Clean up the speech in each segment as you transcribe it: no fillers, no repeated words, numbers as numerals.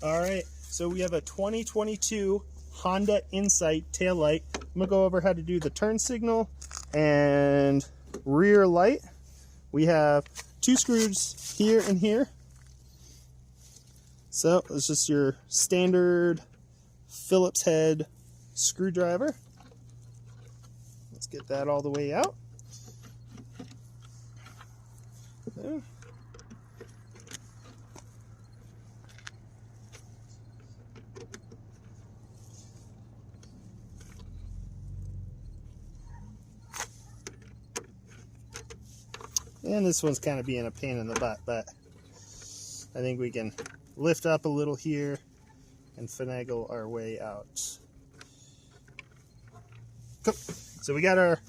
All right, so we have a 2022 Honda Insight taillight. I'm gonna go over how to do the turn signal and rear light. We have 2 screws here and here. So it's just your standard Phillips head screwdriver. Let's get that all the way out. There. And this one's kind of being a pain in the butt, but I think we can lift up a little here and finagle our way out. Cool. So we got our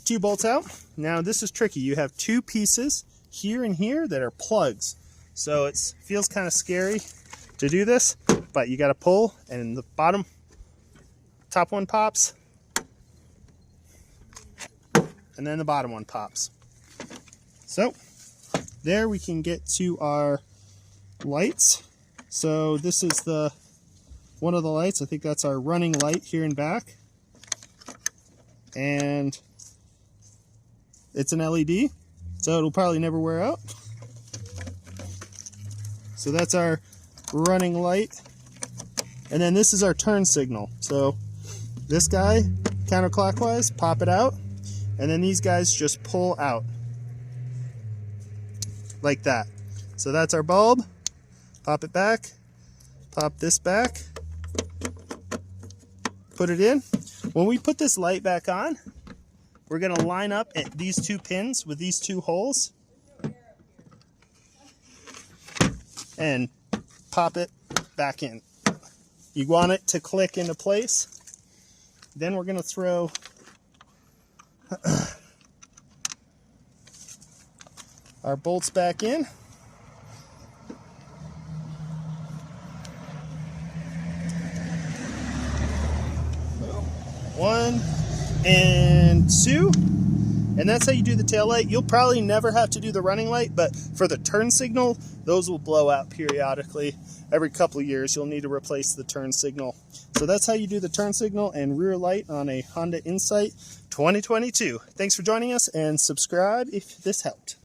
2 bolts out. Now this is tricky. You have 2 pieces here and here that are plugs. So it feels kind of scary to do this, but you got to pull, and the top one pops, and then the bottom one pops. So there we can get to our lights. So this is one of the lights. I think that's our running light here in back. And it's an LED, so it'll probably never wear out. So that's our running light. And then this is our turn signal. So this guy, counterclockwise, pop it out. And then these guys just pull out. Like that. So that's our bulb. Pop it back. Pop this back. Put it in. When we put this light back on, we're going to line up at these 2 pins with these 2 holes and pop it back in. You want it to click into place. Then we're going to throw our bolts back in. One and 2. And that's how you do the tail light. You'll probably never have to do the running light, but for the turn signal, those will blow out periodically. Every couple of years, you'll need to replace the turn signal. So that's how you do the turn signal and rear light on a Honda Insight 2022. Thanks for joining us, and subscribe if this helped.